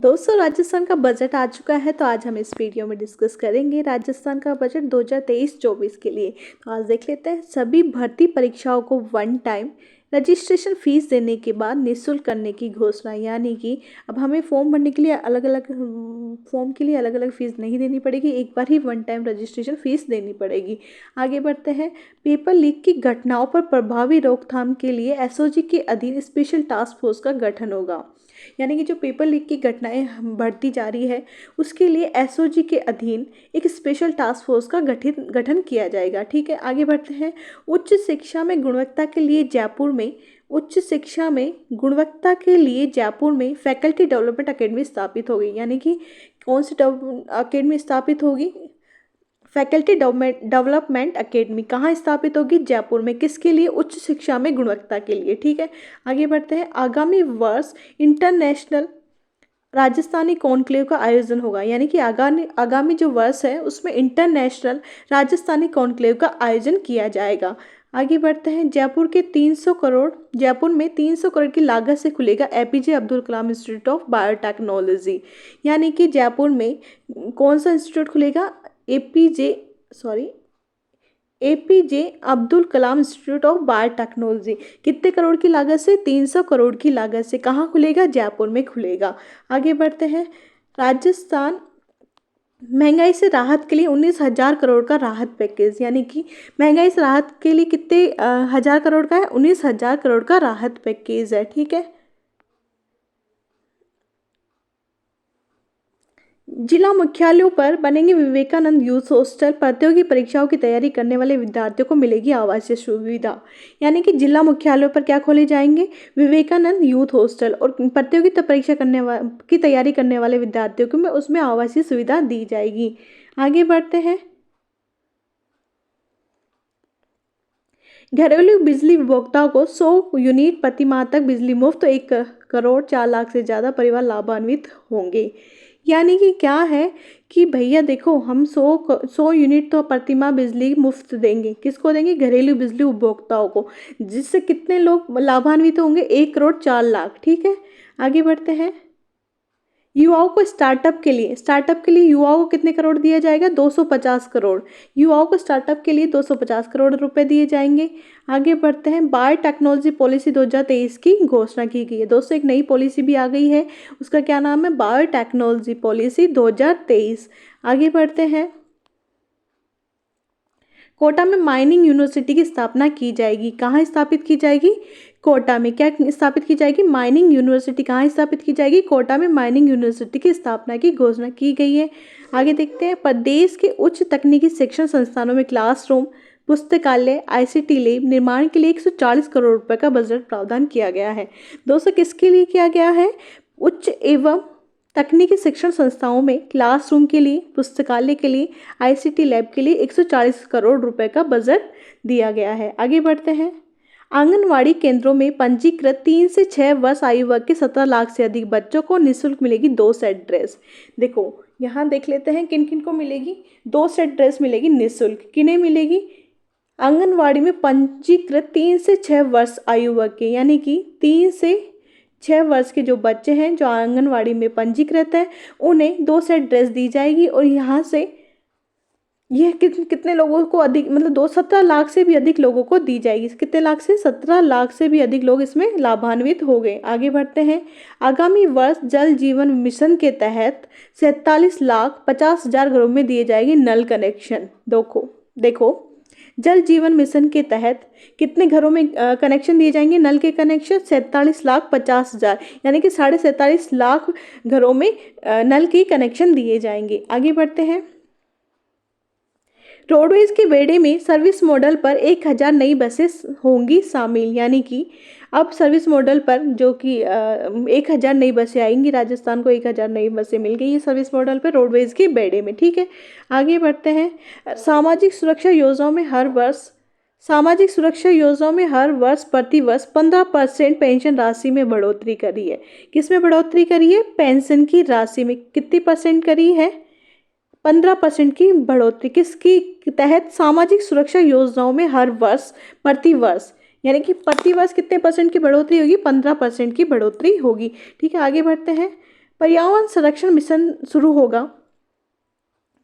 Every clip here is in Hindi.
दोस्तों, राजस्थान का बजट आ चुका है। तो आज हम इस वीडियो में डिस्कस करेंगे राजस्थान का बजट 2023-24 के लिए। तो आज देख लेते हैं सभी भर्ती परीक्षाओं को वन टाइम रजिस्ट्रेशन फीस देने के बाद निःशुल्क करने की घोषणा। यानी कि अब हमें फॉर्म भरने के लिए अलग अलग फीस नहीं देनी पड़ेगी, एक बार ही वन टाइम रजिस्ट्रेशन फीस देनी पड़ेगी। आगे बढ़ते हैं। पेपर लीक की घटनाओं पर प्रभावी रोकथाम के लिए एसओजी के अधीन स्पेशल टास्क फोर्स का गठन होगा। यानी कि जो पेपर लीक की घटनाएं बढ़ती जा रही है, उसके लिए एसओजी के अधीन एक स्पेशल टास्क फोर्स का गठन किया जाएगा। ठीक है, आगे बढ़ते हैं। उच्च शिक्षा में गुणवत्ता के लिए जयपुर में फैकल्टी डेवलपमेंट अकेडमी स्थापित होगी। यानी कि कौन सी अकेडमी स्थापित होगी? फैकल्टी डेवलपमेंट अकेडमी कहाँ स्थापित होगी? जयपुर में। किसके लिए? उच्च शिक्षा में गुणवत्ता के लिए। ठीक है, आगे बढ़ते हैं। आगामी वर्ष इंटरनेशनल राजस्थानी कॉन्क्लेव का आयोजन होगा। यानी कि आगामी जो वर्ष है उसमें इंटरनेशनल राजस्थानी कॉन्क्लेव का आयोजन किया जाएगा। आगे बढ़ते हैं। जयपुर में 300 करोड़ की लागत से खुलेगा APJ Abdul Kalam institute of biotechnology. यानी कि जयपुर में कौन सा इंस्टीट्यूट खुलेगा? APJ Abdul Kalam institute of biotechnology. कितने करोड़ की लागत से? 300 करोड़ की लागत से। कहाँ खुलेगा? जयपुर में खुलेगा। आगे बढ़ते हैं। राजस्थान महंगाई से राहत के लिए 19,000 करोड़ का राहत पैकेज। यानी कि महंगाई से राहत के लिए कितने हजार करोड़ का है? 19,000 करोड़ का राहत पैकेज है। ठीक है, जिला मुख्यालयों पर बनेंगे विवेकानंद यूथ हॉस्टल। प्रतियोगी परीक्षाओं की तैयारी करने वाले विद्यार्थियों को मिलेगी आवासीय सुविधा। यानी कि जिला मुख्यालयों पर क्या खोले जाएंगे? Vivekananda youth hostel. और प्रतियोगिता परीक्षा की तैयारी करने वाले विद्यार्थियों को उसमें आवासीय सुविधा दी जाएगी। आगे बढ़ते हैं। घरेलू बिजली उपभोक्ताओं को 100 यूनिट प्रति माह तक बिजली मुफ्त। 1,04,00,000 से ज़्यादा परिवार लाभान्वित होंगे। यानी कि क्या है कि भैया देखो, हम 100 यूनिट तो प्रति माह बिजली मुफ्त देंगे। किसको देंगे? घरेलू बिजली उपभोक्ताओं को। जिससे कितने लोग लाभान्वित होंगे? 1,04,00,000। ठीक है, आगे बढ़ते हैं। युवाओं को स्टार्टअप के लिए युवाओं को कितने करोड़ दिया जाएगा? 250 करोड़। युवाओं को स्टार्टअप के लिए 250 करोड़ रुपए दिए जाएंगे। आगे बढ़ते हैं। बायोटेक्नोलॉजी पॉलिसी 2023 की घोषणा की गई है। दोस्तों, एक नई पॉलिसी भी आ गई है, उसका क्या नाम है? Biotechnology policy 2023। आगे बढ़ते हैं। कोटा में माइनिंग यूनिवर्सिटी की स्थापना की जाएगी। कहाँ स्थापित की जाएगी? कोटा में। क्या स्थापित की जाएगी? Mining university. कहाँ स्थापित की जाएगी? कोटा में माइनिंग यूनिवर्सिटी की स्थापना की घोषणा की गई है। आगे देखते हैं। प्रदेश के उच्च तकनीकी शिक्षण संस्थानों में क्लासरूम, पुस्तकालय, आईसीटी लैब निर्माण के लिए 140 करोड़ रुपए का बजट प्रावधान किया गया है। दोस्तों, किसके लिए किया गया है? उच्च एवं तकनीकी शिक्षण संस्थाओं में क्लासरूम के लिए, पुस्तकालय के लिए, आईसीटी लैब के लिए 140 करोड़ रुपए का बजट दिया गया है। आगे बढ़ते हैं। आंगनवाड़ी केंद्रों में पंजीकृत 3 से 6 वर्ष आयु वर्ग के 17 लाख से अधिक बच्चों को निःशुल्क मिलेगी 2 सेट ड्रेस। देखो, यहाँ देख लेते हैं किन किन को मिलेगी। 2 सेट ड्रेस मिलेगी निःशुल्क। किन्हें मिलेगी? आंगनवाड़ी में पंजीकृत 3 से 6 वर्ष आयु वर्ग के, यानी कि 3 से 6 वर्ष के जो बच्चे हैं जो आंगनवाड़ी में पंजीकृत हैं, उन्हें 2 सेट ड्रेस दी जाएगी। और यहाँ से यह कितने लोगों को अधिक, मतलब 17 लाख से भी अधिक लोगों को दी जाएगी। कितने लाख से? 17 लाख से भी अधिक लोग इसमें लाभान्वित हो गए। आगे बढ़ते हैं। आगामी वर्ष जल जीवन मिशन के तहत 47,50,000 घरों में दिए जाएंगे नल कनेक्शन। देखो, जल जीवन मिशन के तहत कितने घरों में कनेक्शन दिए जाएंगे? नल के कनेक्शन 47,50,000, यानी कि 47.5 लाख घरों में नल के कनेक्शन दिए जाएंगे। आगे बढ़ते हैं। रोडवेज के बेड़े में सर्विस मॉडल पर 1,000 नई बसेस होंगी शामिल। यानी कि अब सर्विस मॉडल पर जो कि 1,000 नई बसें आएंगी। राजस्थान को 1,000 नई बसें मिल गई है सर्विस मॉडल पर रोडवेज के बेड़े में। ठीक है, आगे बढ़ते हैं। सामाजिक सुरक्षा योजनाओं में हर वर्ष प्रतिवर्ष 15% पेंशन राशि में बढ़ोतरी करी है। किस में बढ़ोतरी करी है? पेंशन की राशि में। कितनी परसेंट करी है? 15% की बढ़ोतरी। किसकी तहत? सामाजिक सुरक्षा योजनाओं में हर वर्ष प्रतिवर्ष, यानी कि प्रतिवर्ष कितने परसेंट की बढ़ोतरी होगी? 15% की बढ़ोतरी होगी। ठीक है, आगे बढ़ते हैं। पर्यावरण संरक्षण मिशन शुरू होगा,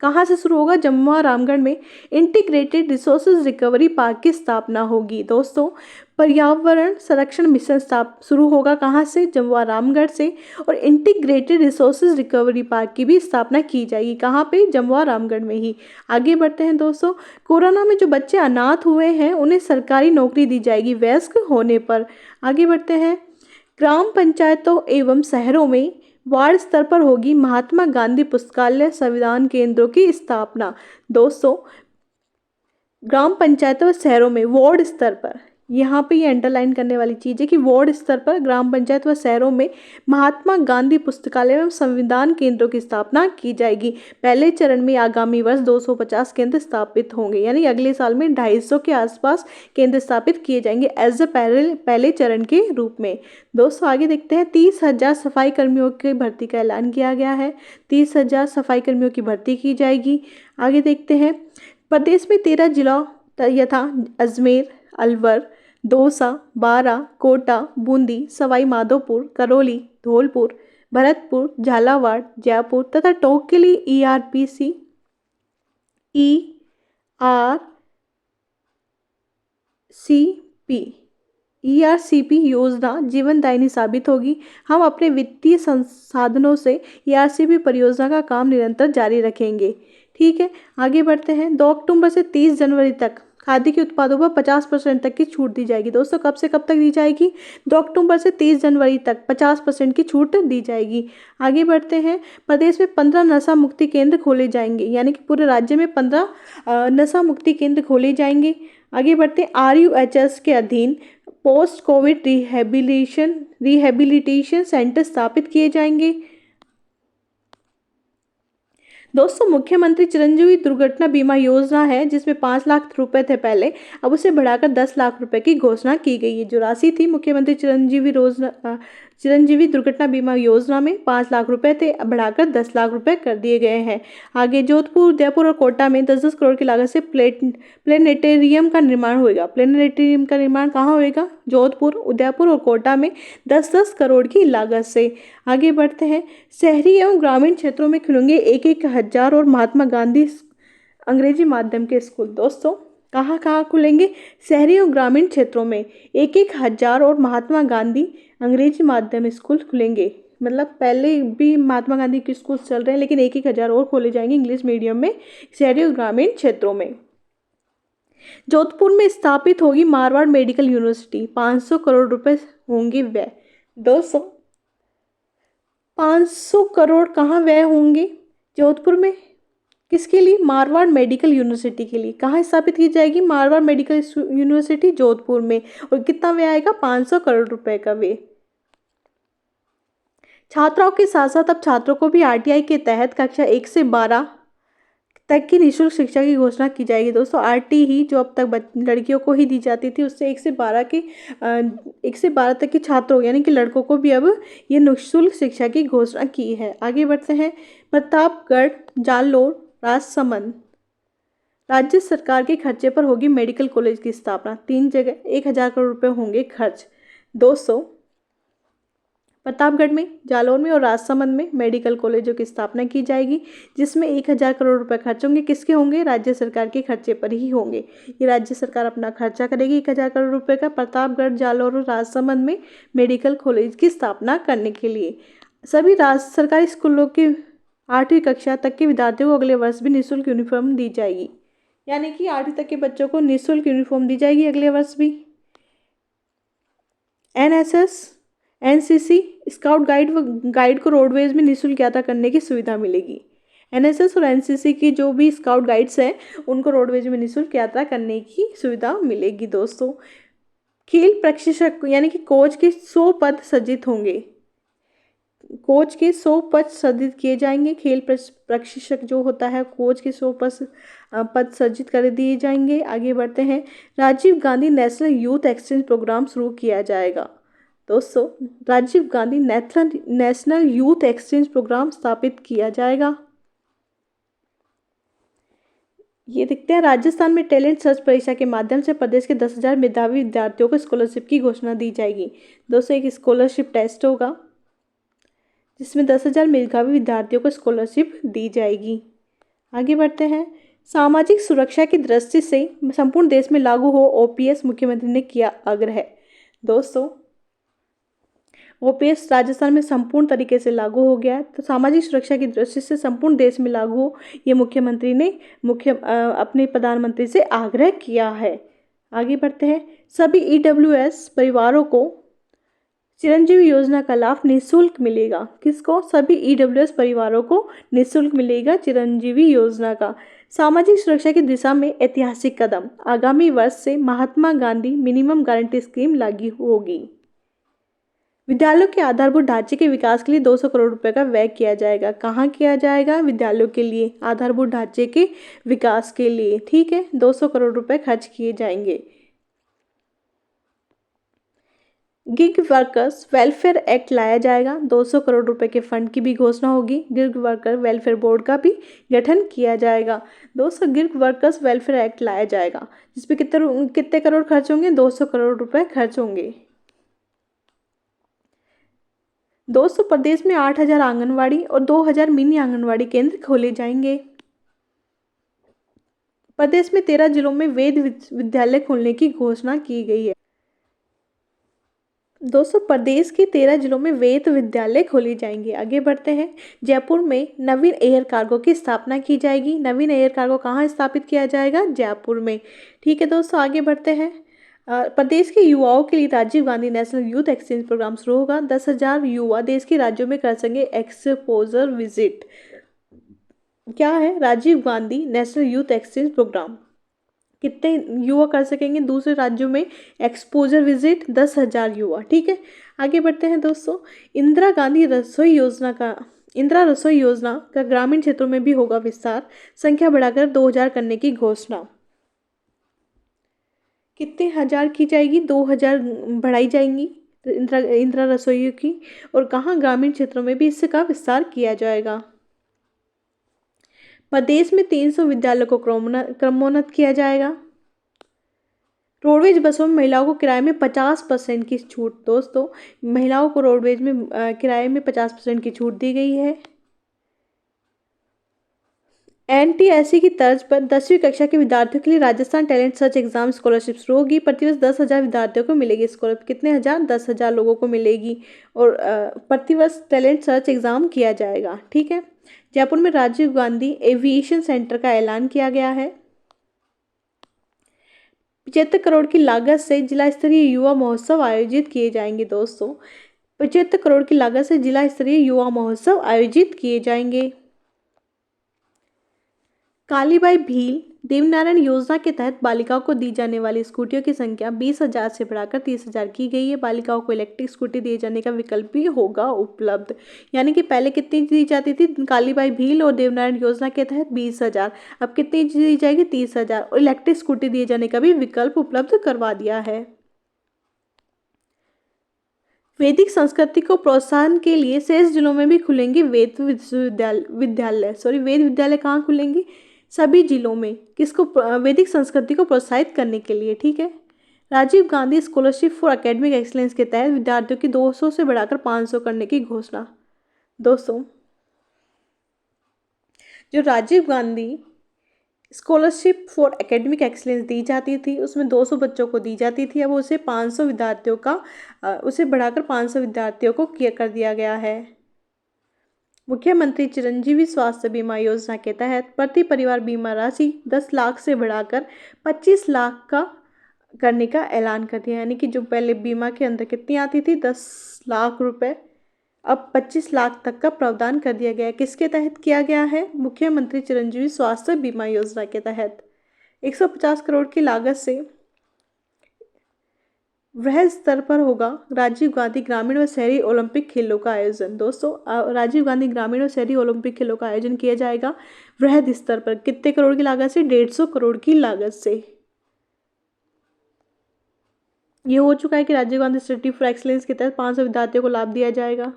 कहाँ से शुरू होगा? जमुआ रामगढ़ में इंटीग्रेटेड रिसोर्सेज रिकवरी पार्क की स्थापना होगी। दोस्तों, पर्यावरण संरक्षण मिशन शुरू होगा कहाँ से? जमुआ रामगढ़ से। और इंटीग्रेटेड रिसोर्सेज रिकवरी पार्क की भी स्थापना की जाएगी, कहाँ पे? जमुआ रामगढ़ में ही। आगे बढ़ते हैं दोस्तों, कोरोना में जो बच्चे अनाथ हुए हैं उन्हें सरकारी नौकरी दी जाएगी वयस्क होने पर। आगे बढ़ते हैं, ग्राम पंचायतों एवं शहरों में वार्ड स्तर पर होगी महात्मा गांधी पुस्तकालय संविधान केंद्रों की स्थापना। दोस्तों, ग्राम पंचायतों और शहरों में वार्ड स्तर पर, यहाँ पे ये अंडरलाइन करने वाली चीज़ है कि वार्ड स्तर पर ग्राम पंचायत व शहरों में महात्मा गांधी पुस्तकालय एवं संविधान केंद्रों की स्थापना की जाएगी। पहले चरण में आगामी वर्ष 250 केंद्र स्थापित होंगे, यानी अगले साल में 250 के आसपास केंद्र स्थापित किए जाएंगे एज अ पहले चरण के रूप में। दोस्तों, आगे देखते हैं, 30,000 सफाई कर्मियों की भर्ती का ऐलान किया गया है। 30,000 सफाई कर्मियों की भर्ती की जाएगी। आगे देखते हैं, प्रदेश में 13 जिला यथा अजमेर, अलवर, दौसा, बारा, कोटा, बूंदी, सवाई माधोपुर, करौली, धौलपुर, भरतपुर, झालावाड़, जयपुर तथा टोंक के लिए ईआरसीपी योजना जीवनदायिनी साबित होगी। हम अपने वित्तीय संसाधनों से ईआरसीपी परियोजना का काम निरंतर जारी रखेंगे। ठीक है, आगे बढ़ते हैं, 2 अक्टूबर से 30 जनवरी तक खादी के उत्पादों पर 50% तक की छूट दी जाएगी। दोस्तों, कब से कब तक दी जाएगी? 2 अक्टूबर से 30 जनवरी तक 50% की छूट दी जाएगी। आगे बढ़ते हैं, प्रदेश में 15 नशा मुक्ति केंद्र खोले जाएंगे, यानी कि पूरे राज्य में 15 नशा मुक्ति केंद्र खोले जाएंगे। आगे बढ़ते हैं, RUHS के अधीन पोस्ट कोविड रिहेबिलिटेशन सेंटर स्थापित किए जाएंगे। दोस्तों, मुख्यमंत्री चिरंजीवी दुर्घटना बीमा योजना है जिसमें 5 लाख रुपए थे पहले, अब उसे बढ़ाकर 10 लाख रुपए की घोषणा की गई है। जो राशि थी मुख्यमंत्री चिरंजीवी दुर्घटना बीमा योजना में 5 लाख रुपए थे, अब बढ़ाकर 10 लाख रुपए कर दिए गए हैं। आगे जोधपुर, उदयपुर और कोटा में 10-10 करोड़ की लागत से प्लेनेटेरियम का निर्माण होगा। प्लेनेटेरियम का निर्माण कहाँ होएगा? जोधपुर, उदयपुर और कोटा में 10-10 करोड़ की लागत से। आगे बढ़ते हैं, शहरी एवं ग्रामीण क्षेत्रों में खुलेंगे 1-1 हजार और महात्मा गांधी अंग्रेजी माध्यम के स्कूल। दोस्तों, कहाँ कहाँ खुलेंगे? शहरी और ग्रामीण क्षेत्रों में 1-1 हजार और महात्मा गांधी अंग्रेजी माध्यम स्कूल खुलेंगे। मतलब पहले भी महात्मा गांधी के स्कूल चल रहे हैं, लेकिन 1-1 हजार और खोले जाएंगे इंग्लिश मीडियम में शहरी और ग्रामीण क्षेत्रों में। जोधपुर में स्थापित होगी मारवाड़ मेडिकल यूनिवर्सिटी, 500 करोड़ रुपए होंगे व्यय। दोस्तों, 500 करोड़ कहाँ व्यय होंगे जोधपुर में? किसके लिए? मारवाड़ मेडिकल यूनिवर्सिटी के लिए। कहाँ स्थापित की जाएगी मारवाड़ मेडिकल यूनिवर्सिटी? जोधपुर में। और कितना व्यय आएगा? 500 करोड़ रुपए का व्यय। छात्राओं के साथ साथ अब छात्रों को भी RTI के तहत कक्षा 1 से 12 तक की निःशुल्क शिक्षा की घोषणा की जाएगी। दोस्तों, RT ही जो अब तक लड़कियों को ही दी जाती थी, उससे 1 से 12 तक के छात्रों यानी कि लड़कों को भी अब ये निःशुल्क शिक्षा की घोषणा की है। आगे बढ़ते हैं, प्रतापगढ़, जालोर, राजसमंद राज्य सरकार के खर्चे पर होगी मेडिकल कॉलेज की स्थापना। 3 जगह 1,000 करोड़ रुपए होंगे खर्च। दोस्तों, प्रतापगढ़ में, जालौर में और राजसमंद में मेडिकल कॉलेजों की स्थापना की जाएगी, जिसमें 1,000 करोड़ रुपए खर्च होंगे। किसके होंगे? राज्य सरकार के खर्चे पर ही होंगे। ये राज्य सरकार अपना खर्चा करेगी 1,000 करोड़ रुपए का प्रतापगढ़, जालौर और राजसमंद में मेडिकल कॉलेज की स्थापना करने के लिए। सभी राज्य सरकारी स्कूलों के 8वीं कक्षा तक के विद्यार्थियों को अगले वर्ष भी निःशुल्क यूनिफॉर्म दी जाएगी, यानी कि 8वीं तक के बच्चों को निःशुल्क यूनिफॉर्म दी जाएगी अगले वर्ष भी। NSS, NCC, स्काउट गाइड को रोडवेज में निःशुल्क यात्रा करने की सुविधा मिलेगी। NSS और NCC की जो भी स्काउट गाइड्स हैं उनको रोडवेज में निःशुल्क यात्रा करने की सुविधा मिलेगी। दोस्तों, खेल प्रशिक्षक यानी कि कोच के 100 पद सृजित होंगे। कोच के 100 पद सृजित किए जाएंगे। खेल प्रशिक्षक जो होता है, कोच के 100 पद सृजित कर दिए जाएंगे। आगे बढ़ते हैं, Rajiv Gandhi national youth exchange programme शुरू किया जाएगा। दोस्तों, Rajiv Gandhi national youth exchange programme स्थापित किया जाएगा। ये देखते हैं, राजस्थान में टैलेंट सर्च परीक्षा के माध्यम से प्रदेश के 10,000 मेधावी विद्यार्थियों को स्कॉलरशिप की घोषणा दी जाएगी। दोस्तों, एक स्कॉलरशिप टेस्ट होगा जिसमें 10,000 मेधावी विद्यार्थियों को स्कॉलरशिप दी जाएगी। आगे बढ़ते हैं। सामाजिक सुरक्षा की दृष्टि से संपूर्ण देश में लागू हो ओपीएस, मुख्यमंत्री ने किया आग्रह। दोस्तों, ओपीएस राजस्थान में संपूर्ण तरीके से लागू हो गया है, तो सामाजिक सुरक्षा की दृष्टि से संपूर्ण देश में लागू हो, ये मुख्यमंत्री ने अपने प्रधानमंत्री से आग्रह किया है। आगे बढ़ते हैं। सभी ईडब्ल्यूएस परिवारों को चिरंजीवी योजना का लाभ निःशुल्क मिलेगा। किसको? सभी ईडब्ल्यूएस परिवारों को निःशुल्क मिलेगा चिरंजीवी योजना का। सामाजिक सुरक्षा की दिशा में ऐतिहासिक कदम। आगामी वर्ष से Mahatma Gandhi minimum guarantee scheme लागू होगी। विद्यालयों के आधारभूत ढांचे के विकास के लिए 200 करोड़ रुपए का व्यय किया जाएगा। कहाँ किया जाएगा? विद्यालयों के लिए आधारभूत ढांचे के विकास के लिए। ठीक है, 200 करोड़ रुपए खर्च किए जाएंगे। गिग वर्कर्स वेलफेयर एक्ट लाया जाएगा। 200 करोड़ रुपए के फंड की भी घोषणा होगी। गिग वर्कर वेलफेयर बोर्ड का भी गठन किया जाएगा। 200 गिग वर्कर्स वेलफेयर एक्ट लाया जाएगा, जिसपे कितने करोड़ खर्च होंगे? 200 करोड़ रुपए खर्च होंगे। दोस्तों, प्रदेश में 8,000 आंगनवाड़ी और 2,000 मिनी आंगनवाड़ी केंद्र खोले जाएंगे। प्रदेश में 13 जिलों में वेद विद्यालय खोलने की घोषणा की गई है। दोस्तों, प्रदेश के 13 जिलों में वेद विद्यालय खोले जाएंगे। आगे बढ़ते हैं। जयपुर में नवीन एयर कार्गो की स्थापना की जाएगी। नवीन एयर कार्गो कहाँ स्थापित किया जाएगा? जयपुर में। ठीक है दोस्तों, आगे बढ़ते हैं। प्रदेश के युवाओं के लिए Rajiv Gandhi national youth exchange programme शुरू होगा। 10,000 युवा देश के राज्यों में कर सकेंगे एक्सपोजर विजिट। क्या है? Rajiv Gandhi national youth exchange programme. कितने युवा कर सकेंगे दूसरे राज्यों में एक्सपोजर विजिट? 10,000 युवा। ठीक है, आगे बढ़ते हैं दोस्तों। इंदिरा रसोई योजना का ग्रामीण क्षेत्रों में भी होगा विस्तार। संख्या बढ़ाकर 2,000 करने की घोषणा। कितने हजार की जाएगी? 2,000 बढ़ाई जाएंगी इंदिरा रसोई की। और कहाँ? ग्रामीण क्षेत्रों में भी इसका विस्तार किया जाएगा। प्रदेश में 300 विद्यालयों को क्रमोन्नत किया जाएगा। रोडवेज बसों में महिलाओं को किराए में 50% की छूट। दोस्तों, महिलाओं को रोडवेज में किराए में 50% की छूट दी गई है। एनटीएससी की तर्ज पर 10वीं कक्षा के विद्यार्थियों के लिए Rajasthan talent search exam scholarship शुरू होगी। प्रतिवर्ष 10,000 विद्यार्थियों को मिलेगी स्कॉलरशिप। कितने हजार? 10,000 लोगों को मिलेगी। और प्रतिवर्ष टैलेंट सर्च एग्जाम किया जाएगा। ठीक है। जयपुर में राजीव गांधी एविएशन सेंटर का ऐलान किया गया है। 75 करोड़ की लागत से जिला स्तरीय युवा महोत्सव आयोजित किए जाएंगे। दोस्तों, 75 करोड़ की लागत से जिला स्तरीय युवा महोत्सव आयोजित किए जाएंगे। कालीबाई भील देवनारायण योजना के तहत बालिकाओं को दी जाने वाली स्कूटियों की संख्या 20,000 से बढ़ाकर 30,000 की गई है। बालिकाओं को इलेक्ट्रिक स्कूटी दिए जाने का विकल्प भी होगा उपलब्ध। यानी कि पहले कितनी दी जाती थी? कालीबाई भील और देवनारायण योजना के तहत 20,000, अब कितनी दी जाएगी? 30,000। और इलेक्ट्रिक स्कूटी दिए जाने का भी विकल्प उपलब्ध करवा दिया है। वैदिक संस्कृति को प्रोत्साहन के लिए शेष जिलों में भी खुलेंगे वेद विद्यालय। कहाँ खुलेंगे? सभी जिलों में। किसको? वैदिक संस्कृति को प्रोत्साहित करने के लिए। ठीक है। Rajiv Gandhi scholarship for academic excellence के तहत विद्यार्थियों की 200 से बढ़ाकर 500 करने की घोषणा। दोस्तों, जो Rajiv Gandhi scholarship for academic excellence दी जाती थी, उसमें 200 बच्चों को दी जाती थी। अब उसे 500 विद्यार्थियों का उसे बढ़ाकर 500 विद्यार्थियों को कर दिया गया है। मुख्यमंत्री चिरंजीवी स्वास्थ्य बीमा योजना के तहत प्रति परिवार बीमा राशि 10 लाख से बढ़ाकर 25 लाख का करने का ऐलान कर दिया। यानी कि जो पहले बीमा के अंदर कितनी आती थी? 10 लाख रुपए, अब 25 लाख तक का प्रावधान कर दिया गया है। किसके तहत किया गया है? मुख्यमंत्री चिरंजीवी स्वास्थ्य बीमा योजना के तहत। 150 करोड़ की लागत से वृहद स्तर पर होगा राजीव गांधी ग्रामीण व शहरी ओलंपिक खेलों का आयोजन। दोस्तों, राजीव गांधी ग्रामीण और शहरी ओलंपिक खेलों का आयोजन किया जाएगा वृहद स्तर पर। कितने करोड़ की लागत से? 150 करोड़ की लागत से। ये हो चुका है कि Rajiv Gandhi institute for excellence के तहत 500 विद्यार्थियों को लाभ दिया जाएगा।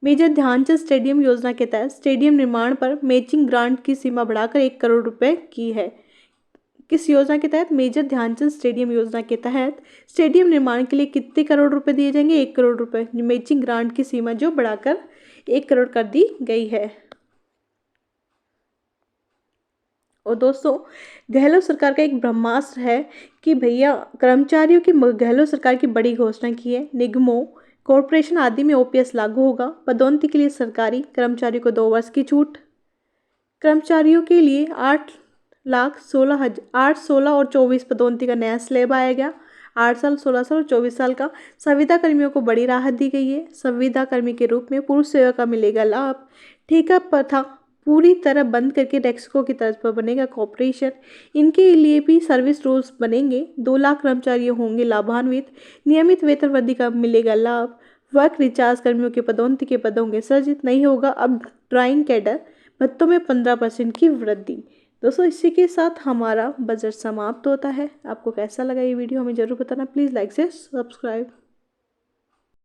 मेजर ध्यानचंद स्टेडियम योजना के तहत स्टेडियम निर्माण पर मैचिंग ग्रांट की सीमा बढ़ाकर 1 करोड़ रुपए की है। किस योजना के तहत? मेजर ध्यानचंद स्टेडियम योजना के तहत स्टेडियम निर्माण के लिए कितने करोड़ रुपए दिए जाएंगे? 1 करोड़ रुपए। मैचिंग ग्रांट की सीमा जो बढ़ाकर 1 करोड़ कर दी गई है। और दोस्तों, गहलोत सरकार का एक ब्रह्मास्त्र है कि भैया कर्मचारियों की गहलोत सरकार की बड़ी घोषणा की है। निगमों, कॉरपोरेशन आदि में ओपीएस लागू होगा। पदोन्नति के लिए सरकारी कर्मचारियों को 2 वर्ष की छूट। कर्मचारियों के लिए 8 16 और 24 पदोन्नति का नया स्लैब आया गया। 8 साल, 16 साल और 24 साल का। संविदा कर्मियों को बड़ी राहत दी गई है। संविदा कर्मी के रूप में पुरुष सेवा का मिलेगा लाभ। ठेका प्रथा पूरी तरह बंद करके रैक्सको की तर्ज पर बनेगा कॉर्पोरेशन। इनके लिए भी सर्विस रूल्स बनेंगे। 2 लाख कर्मचारी होंगे लाभान्वित। नियमित वेतन वृद्धि का मिलेगा लाभ। वर्क रिचार्ज कर्मियों के पदोन्नति के पद होंगे सृजित, नहीं होगा अब ड्राइंग कैडर भत्तों में 15% की वृद्धि। दोस्तों, इसी के साथ हमारा बजट समाप्त होता है। आपको कैसा लगा ये वीडियो हमें ज़रूर बताना। प्लीज़ लाइक से सब्सक्राइब।